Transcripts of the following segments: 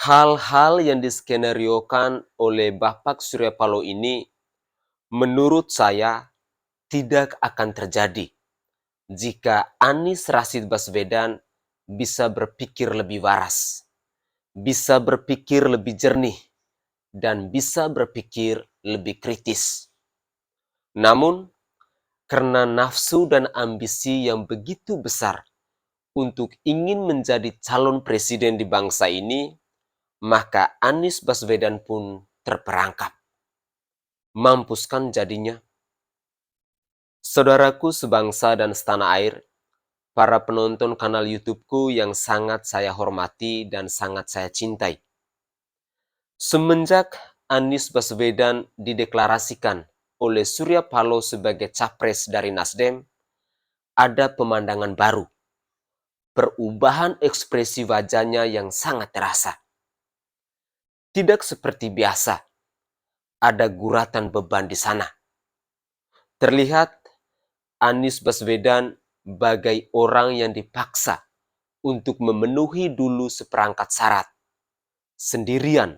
Hal-hal yang diskenariokan oleh Bapak Surya Paloh ini menurut saya tidak akan terjadi jika Anies Rashid Baswedan bisa berpikir lebih waras, bisa berpikir lebih jernih, dan bisa berpikir lebih kritis. Namun, karena nafsu dan ambisi yang begitu besar untuk ingin menjadi calon presiden di bangsa ini, maka Anies Baswedan pun terperangkap. Mampuskan jadinya. Saudaraku sebangsa dan setanah air, para penonton kanal YouTube-ku yang sangat saya hormati dan sangat saya cintai. Semenjak Anies Baswedan dideklarasikan oleh Surya Paloh sebagai capres dari Nasdem, ada pemandangan baru. Perubahan ekspresi wajahnya yang sangat terasa. Tidak seperti biasa, ada guratan beban di sana. Terlihat Anies Baswedan bagai orang yang dipaksa untuk memenuhi dulu seperangkat syarat sendirian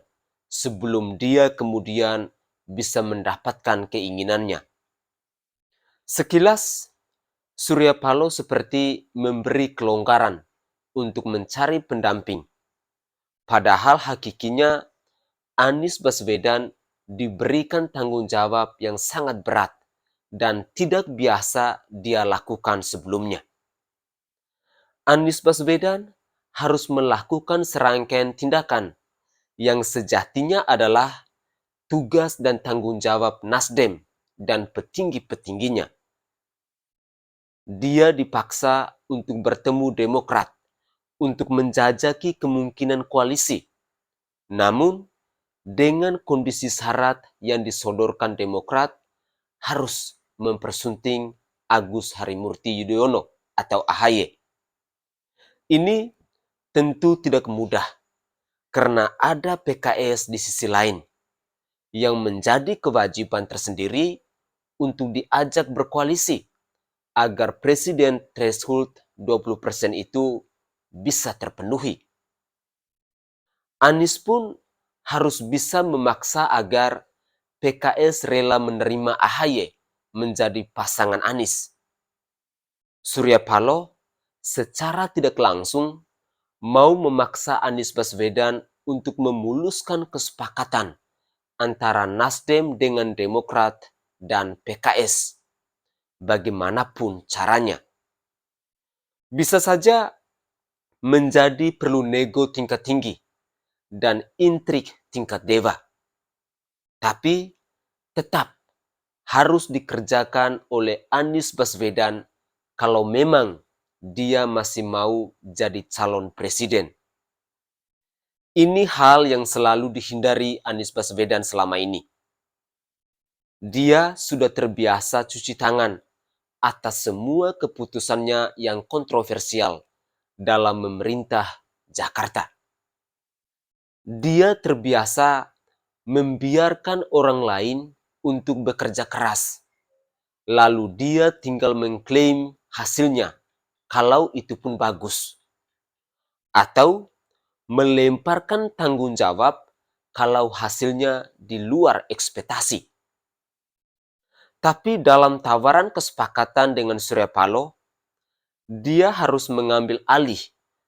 sebelum dia kemudian bisa mendapatkan keinginannya. Sekilas, Surya Paloh seperti memberi kelonggaran untuk mencari pendamping. Padahal hakikinya Anies Baswedan diberikan tanggung jawab yang sangat berat dan tidak biasa dia lakukan sebelumnya. Anies Baswedan harus melakukan serangkaian tindakan yang sejatinya adalah tugas dan tanggung jawab Nasdem dan petinggi-petingginya. Dia dipaksa untuk bertemu Demokrat untuk menjajaki kemungkinan koalisi. Namun, dengan kondisi syarat yang disodorkan Demokrat harus mempersunting Agus Harimurti Yudhoyono atau AHY. Ini tentu tidak mudah karena ada PKS di sisi lain yang menjadi kewajiban tersendiri untuk diajak berkoalisi agar presiden threshold 20% itu bisa terpenuhi. Anies pun harus bisa memaksa agar PKS rela menerima AHY menjadi pasangan Anies. Surya Paloh secara tidak langsung mau memaksa Anies Baswedan untuk memuluskan kesepakatan antara Nasdem dengan Demokrat dan PKS. Bagaimanapun caranya. Bisa saja menjadi perlu nego tingkat tinggi dan intrik tingkat dewa. Tapi tetap harus dikerjakan oleh Anies Baswedan kalau memang dia masih mau jadi calon presiden. Ini hal yang selalu dihindari Anies Baswedan selama ini. Dia sudah terbiasa cuci tangan atas semua keputusannya yang kontroversial dalam memerintah Jakarta. Dia terbiasa membiarkan orang lain untuk bekerja keras, lalu dia tinggal mengklaim hasilnya kalau itu pun bagus, atau melemparkan tanggung jawab kalau hasilnya di luar ekspektasi. Tapi dalam tawaran kesepakatan dengan Surya Paloh, dia harus mengambil alih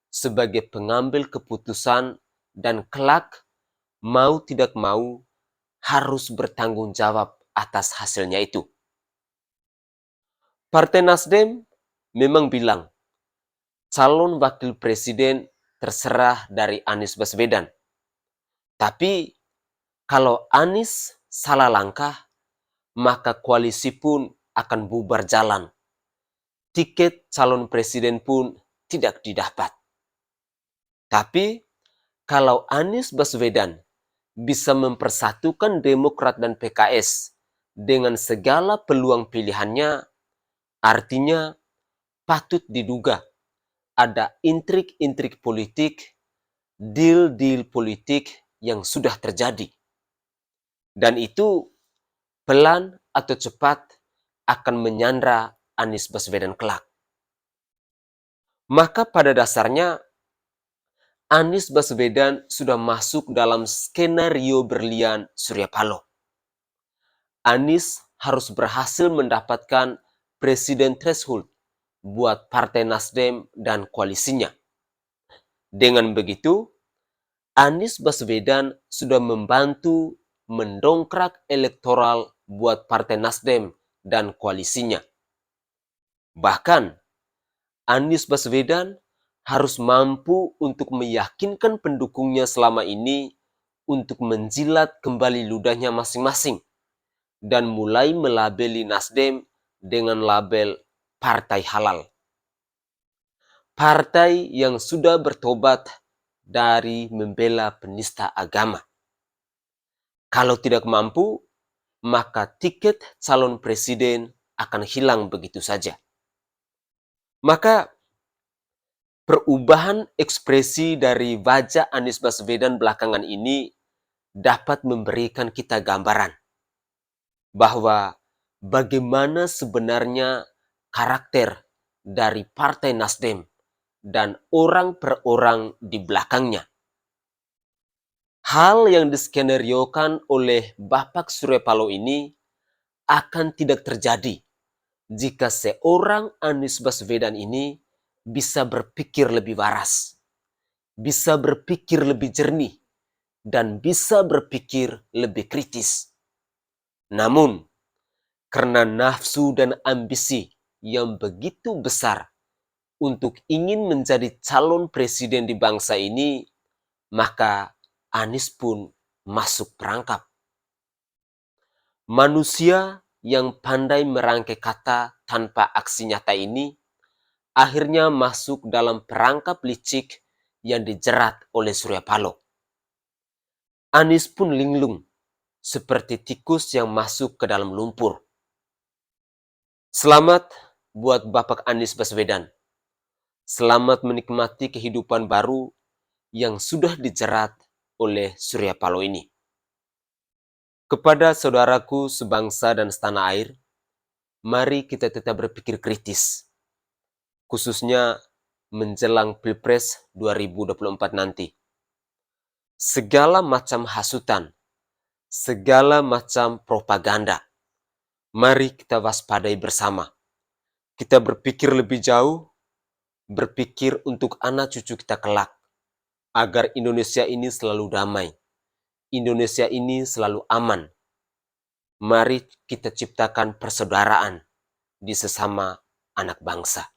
sebagai pengambil keputusan dan kelak mau tidak mau harus bertanggung jawab atas hasilnya itu. Partai Nasdem memang bilang calon wakil presiden terserah dari Anies Baswedan. Tapi kalau Anies salah langkah, maka koalisi pun akan bubar jalan. Tiket calon presiden pun tidak didapat. Tapi kalau Anies Baswedan bisa mempersatukan Demokrat dan PKS dengan segala peluang pilihannya, artinya patut diduga ada intrik-intrik politik, deal-deal politik yang sudah terjadi. Dan itu pelan atau cepat akan menyandra Anies Baswedan kelak. Maka pada dasarnya Anies Baswedan sudah masuk dalam skenario berlian Surya Paloh. Anies harus berhasil mendapatkan presiden threshold buat Partai Nasdem dan koalisinya. Dengan begitu, Anies Baswedan sudah membantu mendongkrak elektoral buat Partai Nasdem dan koalisinya. Bahkan, Anies Baswedan harus mampu untuk meyakinkan pendukungnya selama ini untuk menjilat kembali ludahnya masing-masing dan mulai melabeli Nasdem dengan label partai halal. Partai yang sudah bertobat dari membela penista agama. Kalau tidak mampu, maka tiket calon presiden akan hilang begitu saja. Maka perubahan ekspresi dari wajah Anies Baswedan belakangan ini dapat memberikan kita gambaran bahwa bagaimana sebenarnya karakter dari Partai Nasdem dan orang per orang di belakangnya. Hal yang diskenariokan oleh Bapak Surya Paloh ini akan tidak terjadi jika seorang Anies Baswedan ini bisa berpikir lebih waras, bisa berpikir lebih jernih, dan bisa berpikir lebih kritis. Namun, karena nafsu dan ambisi yang begitu besar untuk ingin menjadi calon presiden di bangsa ini, maka Anies pun masuk perangkap. Manusia yang pandai merangkai kata tanpa aksi nyata ini akhirnya masuk dalam perangkap licik yang dijerat oleh Surya Paloh. Anies pun linglung seperti tikus yang masuk ke dalam lumpur. Selamat buat Bapak Anies Baswedan. Selamat menikmati kehidupan baru yang sudah dijerat oleh Surya Paloh ini. Kepada saudaraku sebangsa dan setanah air, mari kita tetap berpikir kritis, khususnya menjelang Pilpres 2024 nanti. Segala macam hasutan, segala macam propaganda, mari kita waspadai bersama. Kita berpikir lebih jauh, berpikir untuk anak cucu kita kelak, agar Indonesia ini selalu damai, Indonesia ini selalu aman. Mari kita ciptakan persaudaraan di sesama anak bangsa.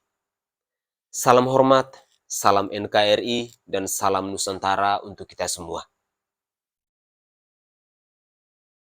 Salam hormat, salam NKRI, dan salam Nusantara untuk kita semua.